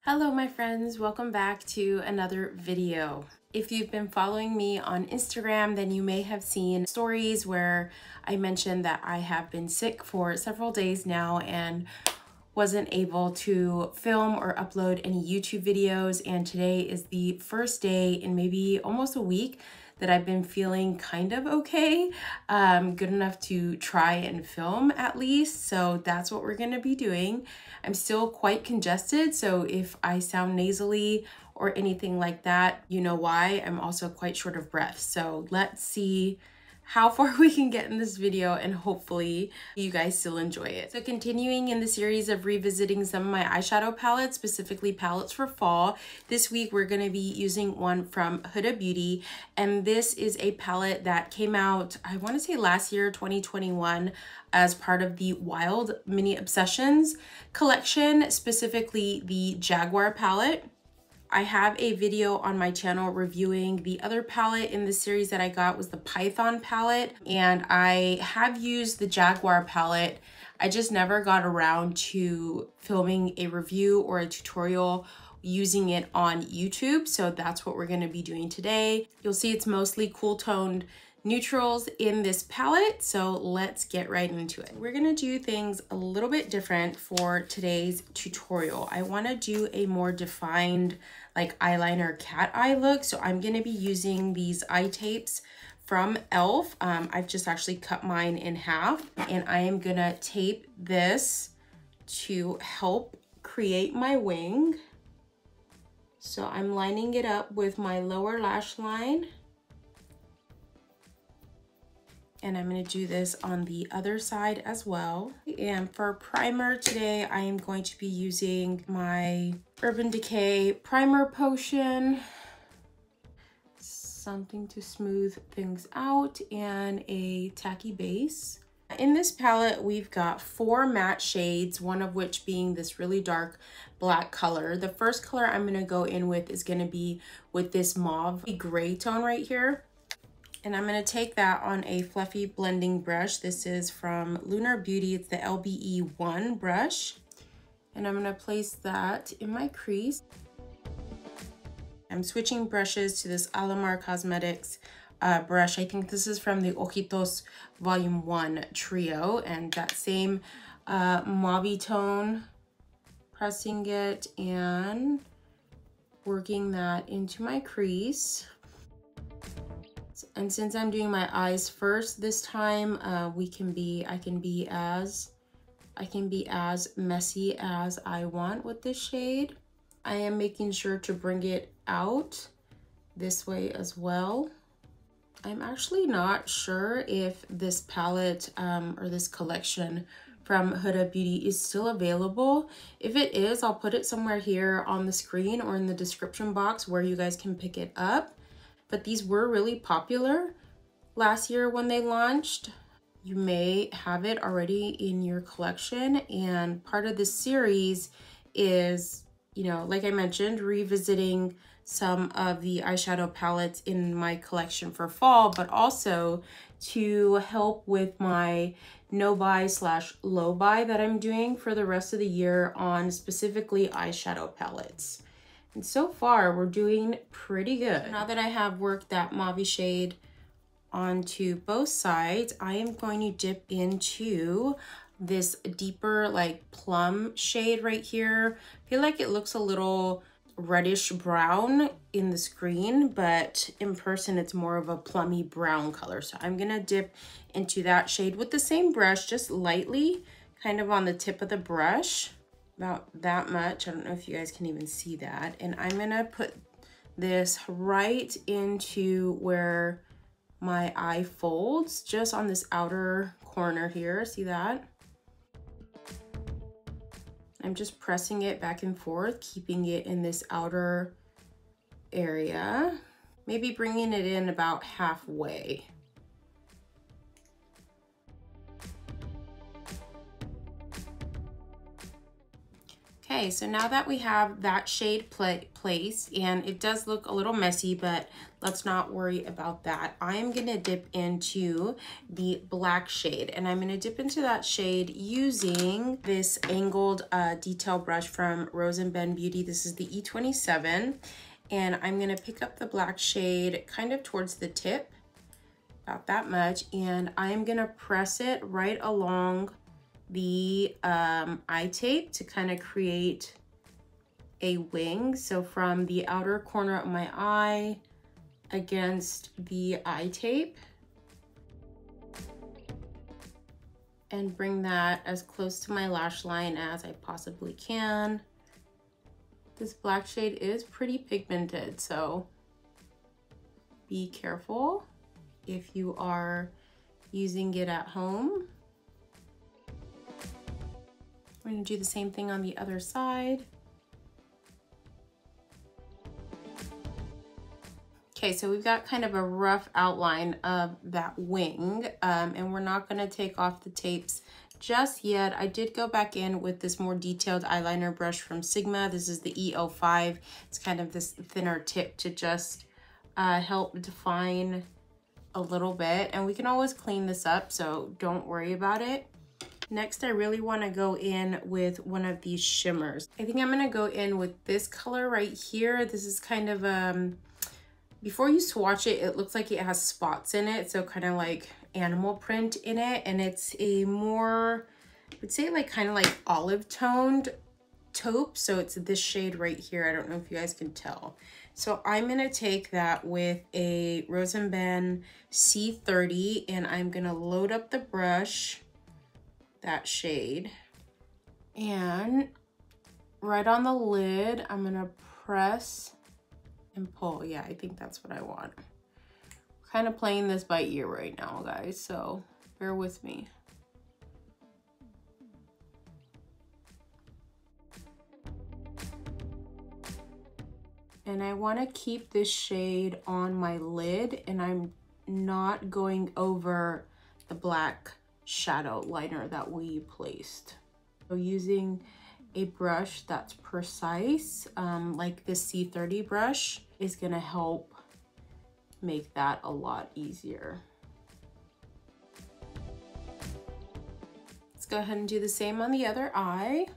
Hello my friends, welcome back to another video. If you've been following me on Instagram, then you may have seen stories where I mentioned that I have been sick for several days now and wasn't able to film or upload any YouTube videos, and today is the first day in maybe almost a week that I've been feeling kind of okay, good enough to try and film at least. So that's what we're gonna be doing. I'm still quite congested, so if I sound nasally or anything like that, you know why. I'm also quite short of breath. So let's see how far we can get in this video, and hopefully you guys still enjoy it. So continuing in the series of revisiting some of my eyeshadow palettes, specifically palettes for fall, this week we're going to be using one from Hudabeauty, and this is a palette that came out, I want to say last year, 2021, as part of the Wild Mini Obsessions collection, specifically the Jaguar palette. I have a video on my channel reviewing the other palette in the series that I got was the Python palette, and I have used the Jaguar palette. I just never got around to filming a review or a tutorial using it on YouTube, so that's what we're going to be doing today. You'll see it's mostly cool toned neutrals in this palette, so let's get right into it. We're gonna do things a little bit different for today's tutorial. I want to do a more defined like eyeliner cat eye look, so I'm gonna be using these eye tapes from e.l.f. I've just actually cut mine in half, and I am gonna tape this to help create my wing. So I'm lining it up with my lower lash line. And I'm going to do this on the other side as well. And for primer today, I am going to be using my Urban Decay Primer Potion, something to smooth things out, and a tacky base. In this palette, we've got 4 matte shades, one of which being this really dark black color. The first color I'm going to go in with is going to be with this mauve gray tone right here. And I'm going to take that on a fluffy blending brush. This is from Lunar Beauty. It's the LBE1 brush. And I'm going to place that in my crease. I'm switching brushes to this Alamar Cosmetics brush. I think this is from the Ojitos Volume 1 trio. And that same mauve tone, pressing it and working that into my crease. And since I'm doing my eyes first this time, I can be as messy as I want with this shade. I am making sure to bring it out this way as well. I'm actually not sure if this palette or this collection from Huda Beauty is still available. If it is, I'll put it somewhere here on the screen or in the description box where you guys can pick it up. But these were really popular last year when they launched. You may have it already in your collection, and part of this series is, you know, like I mentioned, revisiting some of the eyeshadow palettes in my collection for fall, but also to help with my no buy / low buy that I'm doing for the rest of the year on specifically eyeshadow palettes. And so far, we're doing pretty good. Now that I have worked that mauve shade onto both sides, I am going to dip into this deeper like plum shade right here. I feel like it looks a little reddish brown in the screen, but in person it's more of a plummy brown color. So I'm gonna dip into that shade with the same brush, just lightly, kind of on the tip of the brush. About that much. I don't know if you guys can even see that. And I'm gonna put this right into where my eye folds, just on this outer corner here. See that? I'm just pressing it back and forth, keeping it in this outer area. Maybe bringing it in about halfway. Okay, Okay, so now that we have that shade placed, and it does look a little messy, but let's not worry about that. I'm gonna dip into the black shade, and I'm gonna dip into that shade using this angled detail brush from Rose & Ben Beauty. This is the E27, and I'm gonna pick up the black shade kind of towards the tip, about that much, and I'm gonna press it right along the eye tape to kind of create a wing. So from the outer corner of my eye against the eye tape, and bring that as close to my lash line as I possibly can. This black shade is pretty pigmented, so be careful if you are using it at home. We're gonna do the same thing on the other side. Okay, so we've got kind of a rough outline of that wing, and we're not gonna take off the tapes just yet. I did go back in with this more detailed eyeliner brush from Sigma. This is the E05. It's kind of this thinner tip to just help define a little bit, and we can always clean this up, so don't worry about it. Next, I really want to go in with one of these shimmers. I think I'm going to go in with this color right here. This is kind of, before you swatch it, it looks like it has spots in it. So kind of like animal print in it. And it's a more, I would say like kind of like olive toned taupe. So it's this shade right here. I don't know if you guys can tell. So I'm going to take that with a Rose & Ben C30, and I'm going to load up the brush, that shade, and right on the lid I'm gonna press and pull. Yeah, I think that's what I want. Kind of playing this by ear right now, guys, so bear with me. And I want to keep this shade on my lid, and I'm not going over the black shadow liner that we placed. So using a brush that's precise, like this C30 brush, is gonna help make that a lot easier. Let's go ahead and do the same on the other eye.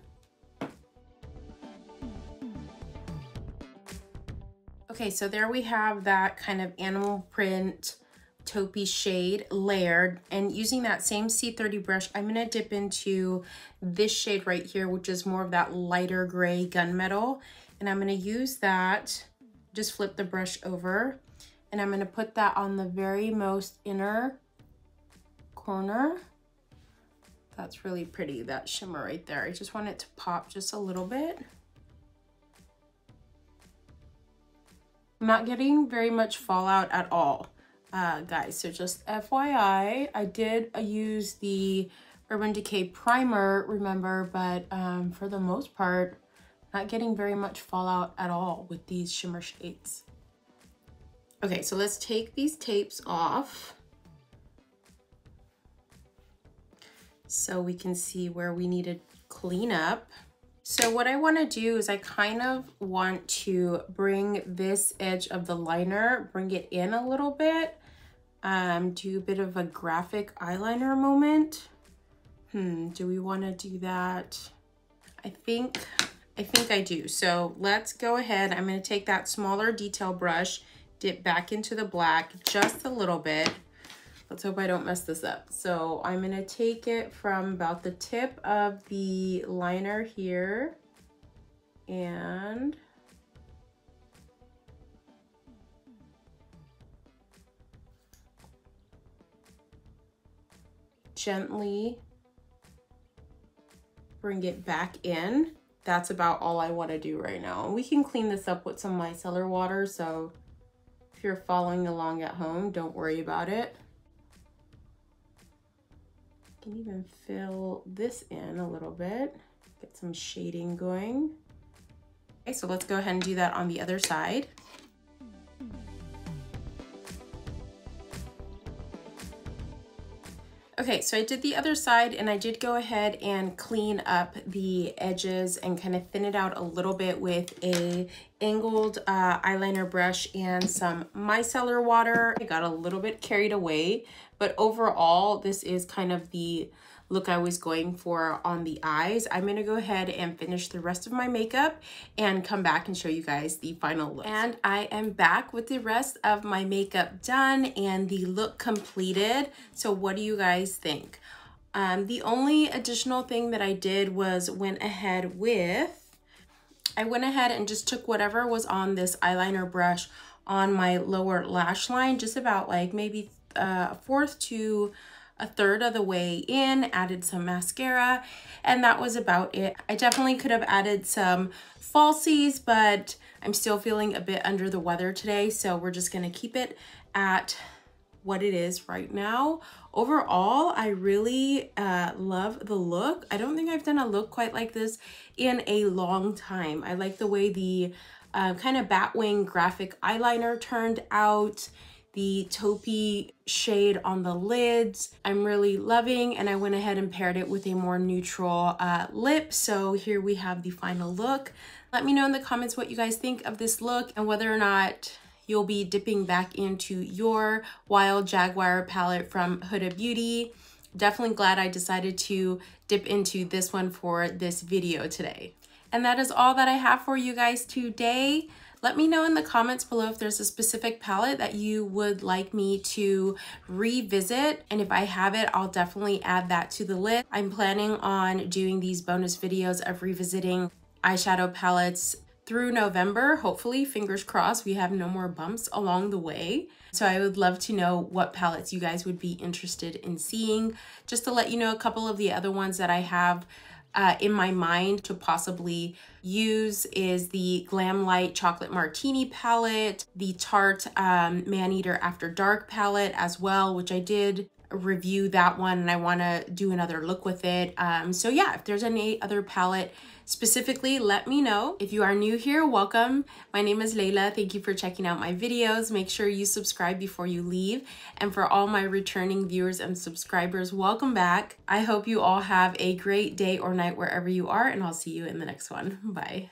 Okay, so there we have that kind of animal print taupey shade layered, and using that same C30 brush, I'm going to dip into this shade right here, which is more of that lighter gray gunmetal, and I'm going to use that, just flip the brush over, and I'm going to put that on the very most inner corner. That's really pretty, that shimmer right there. I just want it to pop just a little bit. I'm not getting very much fallout at all. Guys, so just FYI, I did use the Urban Decay primer, remember, but for the most part, not getting very much fallout at all with these shimmer shades. Okay, so let's take these tapes off so we can see where we need to clean up. So what I want to do is I kind of want to bring this edge of the liner, bring it in a little bit, do a bit of a graphic eyeliner moment. Do we want to do that? I think I do. So let's go ahead. I'm going to take that smaller detail brush, dip back into the black just a little bit. Let's hope I don't mess this up. So I'm going to take it from about the tip of the liner here and gently bring it back in. That's about all I want to do right now. And we can clean this up with some micellar water, so if you're following along at home, don't worry about it. Can even fill this in a little bit, get some shading going. Okay, so let's go ahead and do that on the other side. Okay, Okay, so I did the other side and I did go ahead and clean up the edges and kind of thin it out a little bit with a angled eyeliner brush and some micellar water. I got a little bit carried away, but overall this is kind of the look I was going for on the eyes. I'm gonna go ahead and finish the rest of my makeup and come back and show you guys the final look. And I am back with the rest of my makeup done and the look completed. So what do you guys think? The only additional thing that I did was I went ahead and just took whatever was on this eyeliner brush on my lower lash line, just about like maybe a fourth to a third of the way in, added some mascara, and that was about it. I definitely could have added some falsies, but I'm still feeling a bit under the weather today, so we're just gonna keep it at what it is right now. Overall, I really love the look. I don't think I've done a look quite like this in a long time. I like the way the kind of batwing graphic eyeliner turned out, the taupey shade on the lids. I'm really loving, and I went ahead and paired it with a more neutral lip. So here we have the final look. Let me know in the comments what you guys think of this look and whether or not you'll be dipping back into your Wild Jaguar palette from Huda Beauty. Definitely glad I decided to dip into this one for this video today. And that is all that I have for you guys today. Let me know in the comments below if there's a specific palette that you would like me to revisit. And if I have it, I'll definitely add that to the list. I'm planning on doing these bonus videos of revisiting eyeshadow palettes through November. Hopefully, fingers crossed, we have no more bumps along the way. So I would love to know what palettes you guys would be interested in seeing. Just to let you know, a couple of the other ones that I have in my mind to possibly use is the Glam Light Chocolate Martini palette, the Tarte Maneater After Dark palette as well, which I did review that one and I want to do another look with it. So yeah, if there's any other palette specifically, let me know. If you are new here, welcome. My name is Layla. Thank you for checking out my videos. Make sure you subscribe before you leave. And for all my returning viewers and subscribers, welcome back. I hope you all have a great day or night wherever you are, and I'll see you in the next one. Bye.